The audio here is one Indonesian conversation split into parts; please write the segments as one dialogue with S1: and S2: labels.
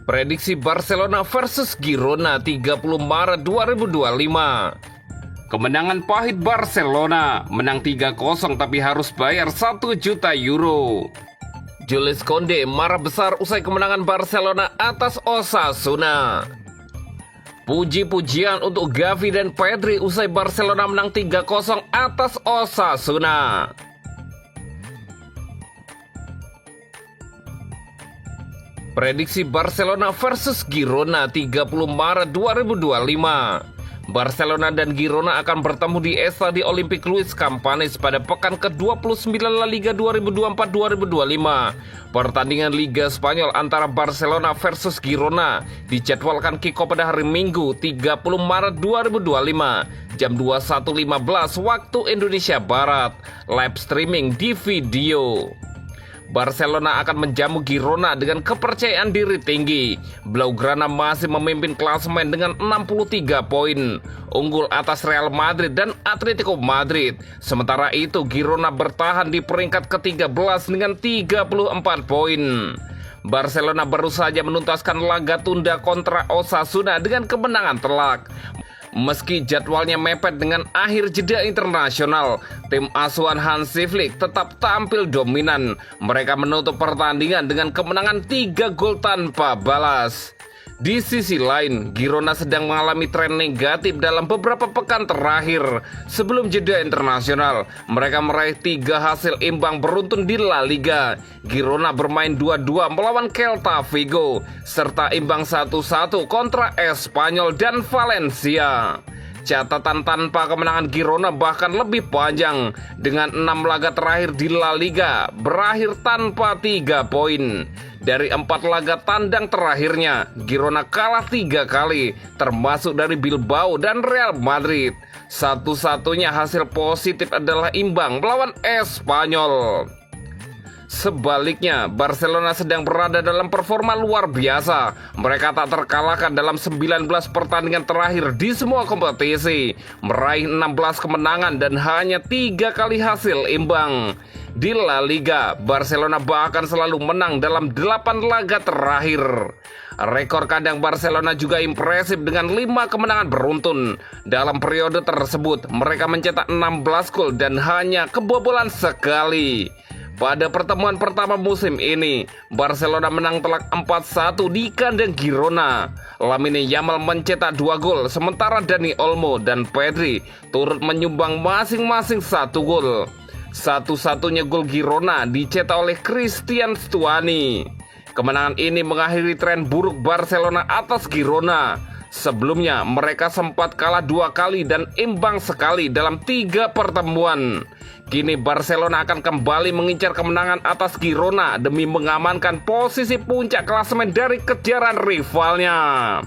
S1: Prediksi Barcelona versus Girona 30 Maret 2025. Kemenangan pahit Barcelona, menang 3-0 tapi harus bayar 1 juta euro. Jules Koundé marah besar usai kemenangan Barcelona atas Osasuna. Puji-pujian untuk Gavi dan Pedri usai Barcelona menang 3-0 atas Osasuna. Prediksi Barcelona versus Girona 30 Maret 2025. Barcelona dan Girona akan bertemu di Estadio Olímpic Luis Companys pada pekan ke-29 La Liga 2024-2025. Pertandingan Liga Spanyol antara Barcelona versus Girona dijadwalkan kick-off pada hari Minggu 30 Maret 2025 jam 21.15 waktu Indonesia Barat. Live streaming di video. Barcelona akan menjamu Girona dengan kepercayaan diri tinggi. Blaugrana masih memimpin klasemen dengan 63 poin, unggul atas Real Madrid dan Atletico Madrid. Sementara itu Girona bertahan di peringkat ke-13 dengan 34 poin. Barcelona baru saja menuntaskan laga tunda kontra Osasuna dengan kemenangan telak. Meski jadwalnya mepet dengan akhir jeda internasional, tim asuhan Hansi Flick tetap tampil dominan. Mereka menutup pertandingan dengan kemenangan 3 gol tanpa balas. Di sisi lain, Girona sedang mengalami tren negatif dalam beberapa pekan terakhir. Sebelum jeda internasional, mereka meraih 3 hasil imbang beruntun di La Liga. Girona bermain 2-2 melawan Celta Vigo, serta imbang 1-1 kontra Espanyol dan Valencia. Catatan tanpa kemenangan Girona bahkan lebih panjang, dengan 6 laga terakhir di La Liga berakhir tanpa 3 poin. Dari 4 laga tandang terakhirnya, Girona kalah 3 kali, termasuk dari Bilbao dan Real Madrid. Satu-satunya hasil positif adalah imbang melawan Espanyol. Sebaliknya, Barcelona sedang berada dalam performa luar biasa. Mereka tak terkalahkan dalam 19 pertandingan terakhir di semua kompetisi, meraih 16 kemenangan dan hanya 3 kali hasil imbang. Di La Liga, Barcelona bahkan selalu menang dalam 8 laga terakhir. Rekor kandang Barcelona juga impresif dengan 5 kemenangan beruntun. Dalam periode tersebut, mereka mencetak 16 gol dan hanya kebobolan sekali. Pada pertemuan pertama musim ini, Barcelona menang telak 4-1 di kandang Girona. Lamine Yamal mencetak 2 gol, sementara Dani Olmo dan Pedri turut menyumbang masing-masing 1 gol. Satu-satunya gol Girona dicetak oleh Christian Stuani. Kemenangan ini mengakhiri tren buruk Barcelona atas Girona. Sebelumnya mereka sempat kalah 2 kali dan imbang sekali dalam 3 pertemuan. Kini Barcelona akan kembali mengincar kemenangan atas Girona demi mengamankan posisi puncak klasemen dari kejaran rivalnya.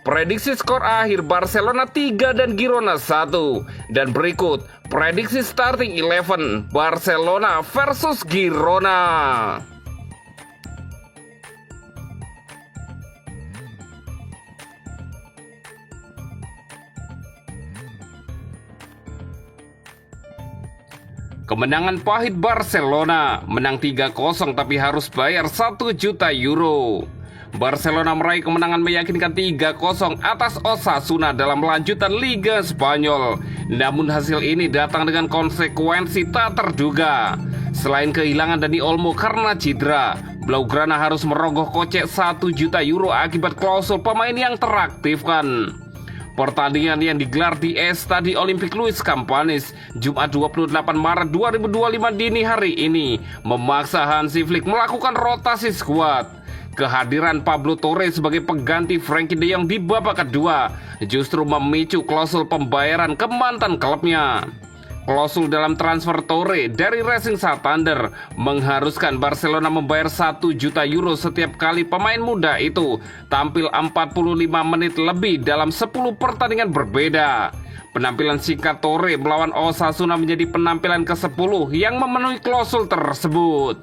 S1: Prediksi skor akhir Barcelona 3 dan Girona 1. Dan berikut prediksi starting 11 Barcelona versus Girona. Kemenangan pahit Barcelona, menang 3-0 tapi harus bayar 1 juta euro. Barcelona meraih kemenangan meyakinkan 3-0 atas Osasuna dalam lanjutan Liga Spanyol. Namun hasil ini datang dengan konsekuensi tak terduga. Selain kehilangan Dani Olmo karena cedera, Blaugrana harus merogoh kocek 1 juta euro akibat klausul pemain yang teraktifkan. Pertandingan yang digelar di Estadio Olímpic Luis Companys Jumat 28 Maret 2025 dini hari ini memaksa Hansi Flick melakukan rotasi skuad. Kehadiran Pablo Torre sebagai pengganti Frenkie de Jong di babak kedua justru memicu klausul pembayaran ke mantan klubnya. Klausul dalam transfer Torre dari Racing Santander mengharuskan Barcelona membayar 1 juta euro setiap kali pemain muda itu tampil 45 menit lebih dalam 10 pertandingan berbeda. Penampilan singkat Torre melawan Osasuna menjadi penampilan ke-10 yang memenuhi klausul tersebut.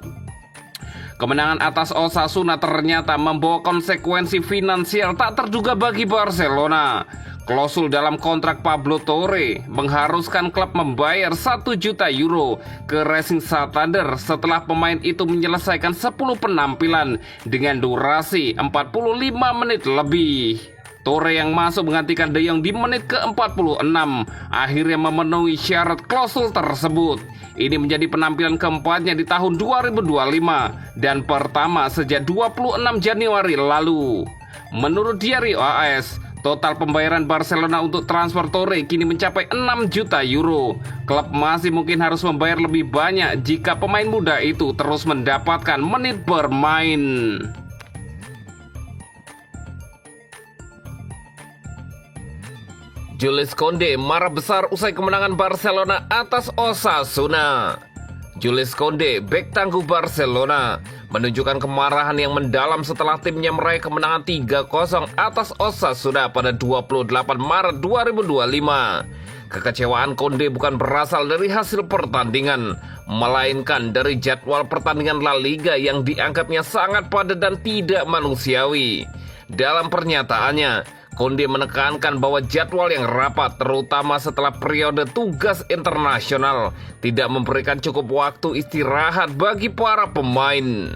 S1: Kemenangan atas Osasuna ternyata membawa konsekuensi finansial tak terduga bagi Barcelona. Klausul dalam kontrak Pablo Torre mengharuskan klub membayar 1 juta euro ke Racing Santander setelah pemain itu menyelesaikan 10 penampilan dengan durasi 45 menit lebih. Torre yang masuk menggantikan De Jong di menit ke-46 akhirnya memenuhi syarat klausul tersebut. Ini menjadi penampilan keempatnya di tahun 2025 dan pertama sejak 26 Januari lalu. Menurut Diario AS, total pembayaran Barcelona untuk transfer Torre kini mencapai 6 juta euro. Klub masih mungkin harus membayar lebih banyak jika pemain muda itu terus mendapatkan menit bermain. Jules Koundé marah besar usai kemenangan Barcelona atas Osasuna. Jules Koundé, bek tangguh Barcelona, menunjukkan kemarahan yang mendalam setelah timnya meraih kemenangan 3-0 atas Osasuna pada 28 Maret 2025. Kekecewaan Koundé bukan berasal dari hasil pertandingan, melainkan dari jadwal pertandingan La Liga yang dianggapnya sangat padat dan tidak manusiawi. Dalam pernyataannya, Koundé menekankan bahwa jadwal yang rapat, terutama setelah periode tugas internasional, tidak memberikan cukup waktu istirahat bagi para pemain.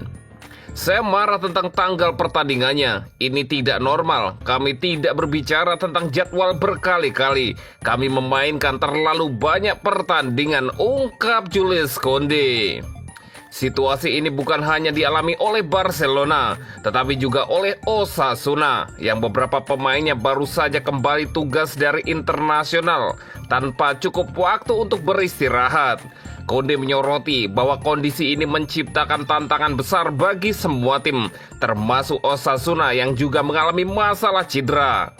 S1: Saya marah tentang tanggal pertandingannya. Ini tidak normal. Kami tidak berbicara tentang jadwal berkali-kali. Kami memainkan terlalu banyak pertandingan, ungkap Jules Koundé. Situasi ini bukan hanya dialami oleh Barcelona, tetapi juga oleh Osasuna, yang beberapa pemainnya baru saja kembali tugas dari internasional tanpa cukup waktu untuk beristirahat. Koundé menyoroti bahwa kondisi ini menciptakan tantangan besar bagi semua tim, termasuk Osasuna yang juga mengalami masalah cedera.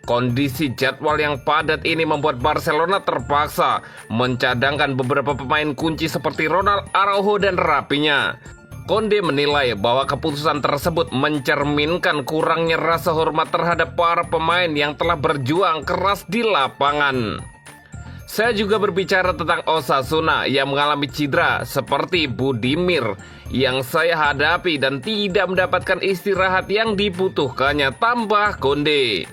S1: Kondisi jadwal yang padat ini membuat Barcelona terpaksa mencadangkan beberapa pemain kunci seperti Ronald Araujo dan Rafinha. Koundé menilai bahwa keputusan tersebut mencerminkan kurangnya rasa hormat terhadap para pemain yang telah berjuang keras di lapangan. Saya juga berbicara tentang Osasuna yang mengalami cedera seperti Budimir yang saya hadapi dan tidak mendapatkan istirahat yang dibutuhkannya, tambah Koundé.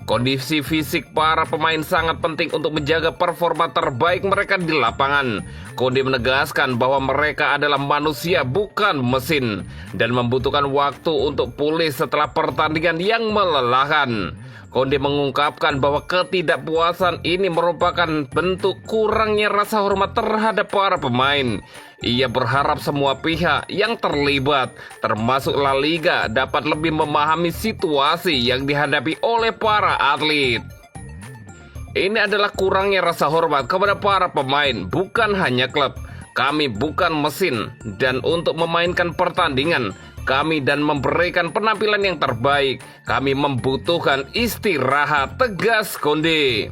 S1: Kondisi fisik para pemain sangat penting untuk menjaga performa terbaik mereka di lapangan. Koundé menegaskan bahwa mereka adalah manusia bukan mesin dan membutuhkan waktu untuk pulih setelah pertandingan yang melelahkan. Koundé mengungkapkan bahwa ketidakpuasan ini merupakan bentuk kurangnya rasa hormat terhadap para pemain. Ia berharap semua pihak yang terlibat, termasuk La Liga, dapat lebih memahami situasi yang dihadapi oleh para atlet. Ini adalah kurangnya rasa hormat kepada para pemain, bukan hanya klub. Kami bukan mesin, dan untuk memainkan pertandingan, kami dan memberikan penampilan yang terbaik, kami membutuhkan istirahat, tegas Koundé.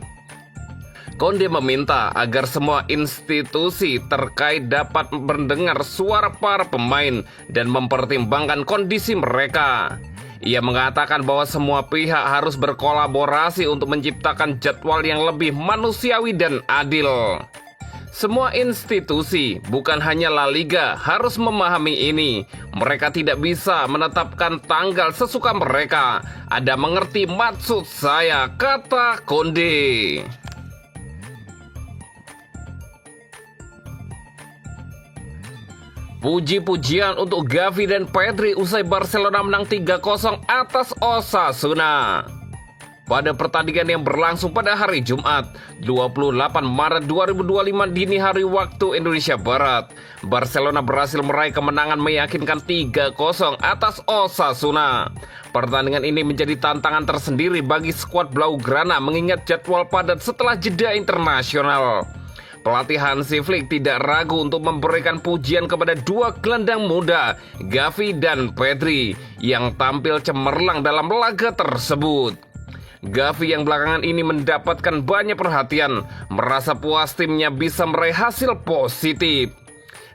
S1: Koundé meminta agar semua institusi terkait dapat mendengar suara para pemain dan mempertimbangkan kondisi mereka. Ia mengatakan bahwa semua pihak harus berkolaborasi untuk menciptakan jadwal yang lebih manusiawi dan adil. Semua institusi, bukan hanya La Liga, harus memahami ini. Mereka tidak bisa menetapkan tanggal sesuka mereka. Ada mengerti maksud saya, kata Koundé. Puji-pujian untuk Gavi dan Pedri usai Barcelona menang 3-0 atas Osasuna. Pada pertandingan yang berlangsung pada hari Jumat, 28 Maret 2025 dini hari waktu Indonesia Barat, Barcelona berhasil meraih kemenangan meyakinkan 3-0 atas Osasuna. Pertandingan ini menjadi tantangan tersendiri bagi skuad Blaugrana mengingat jadwal padat setelah jeda internasional. Pelatih Hansi Flick tidak ragu untuk memberikan pujian kepada dua gelandang muda, Gavi dan Pedri, yang tampil cemerlang dalam laga tersebut. Gavi yang belakangan ini mendapatkan banyak perhatian, merasa puas timnya bisa meraih hasil positif.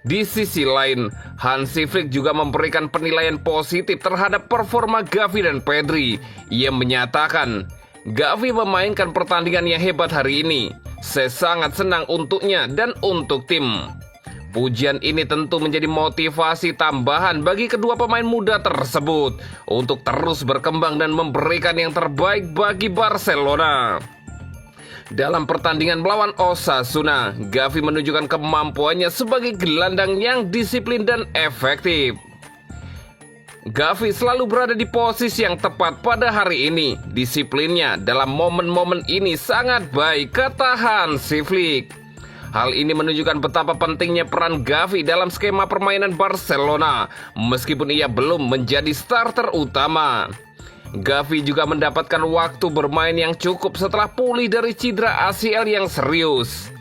S1: Di sisi lain, Hansi Flick juga memberikan penilaian positif terhadap performa Gavi dan Pedri. Ia menyatakan, Gavi memainkan pertandingan yang hebat hari ini. Saya sangat senang untuknya dan untuk tim. Pujian ini tentu menjadi motivasi tambahan bagi kedua pemain muda tersebut untuk terus berkembang dan memberikan yang terbaik bagi Barcelona. Dalam pertandingan melawan Osasuna, Gavi menunjukkan kemampuannya sebagai gelandang yang disiplin dan efektif. Gavi selalu berada di posisi yang tepat pada hari ini. Disiplinnya dalam momen-momen ini sangat baik, kata Hansi Flick. Hal ini menunjukkan betapa pentingnya peran Gavi dalam skema permainan Barcelona, meskipun ia belum menjadi starter utama. Gavi juga mendapatkan waktu bermain yang cukup setelah pulih dari cedera ACL yang serius.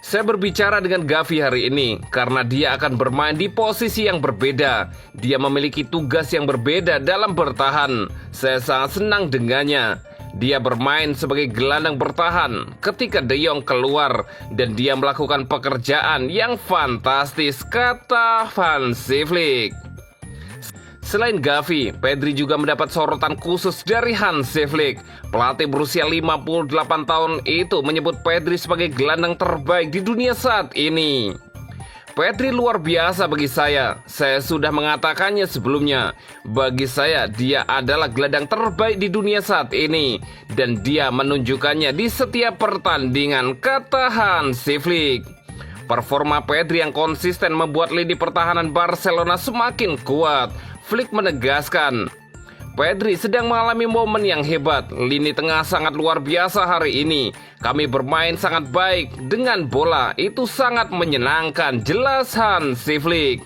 S1: Saya berbicara dengan Gavi hari ini karena dia akan bermain di posisi yang berbeda. Dia memiliki tugas yang berbeda dalam bertahan. Saya sangat senang dengannya. Dia bermain sebagai gelandang bertahan ketika De Jong keluar dan dia melakukan pekerjaan yang fantastis, kata Hansi Flick. Selain Gavi, Pedri juga mendapat sorotan khusus dari Hansi Flick. Pelatih berusia 58 tahun itu menyebut Pedri sebagai gelandang terbaik di dunia saat ini. Pedri luar biasa bagi saya sudah mengatakannya sebelumnya. Bagi saya, dia adalah gelandang terbaik di dunia saat ini. Dan dia menunjukkannya di setiap pertandingan, kata Hansi Flick. Performa Pedri yang konsisten membuat lini pertahanan Barcelona semakin kuat. Flick menegaskan, Pedri sedang mengalami momen yang hebat. Lini tengah sangat luar biasa hari ini. Kami bermain sangat baik dengan bola. Itu sangat menyenangkan, jelas Hansi Flick.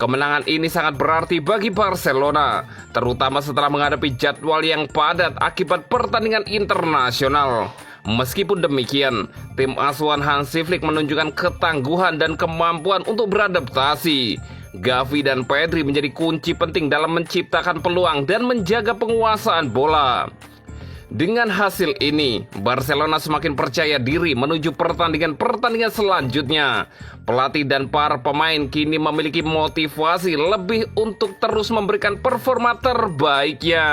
S1: Kemenangan ini sangat berarti bagi Barcelona, terutama setelah menghadapi jadwal yang padat akibat pertandingan internasional. Meskipun demikian, tim asuhan Hansi Flick menunjukkan ketangguhan dan kemampuan untuk beradaptasi. Gavi dan Pedri menjadi kunci penting dalam menciptakan peluang dan menjaga penguasaan bola. Dengan hasil ini, Barcelona semakin percaya diri menuju pertandingan-pertandingan selanjutnya. Pelatih dan para pemain kini memiliki motivasi lebih untuk terus memberikan performa terbaiknya.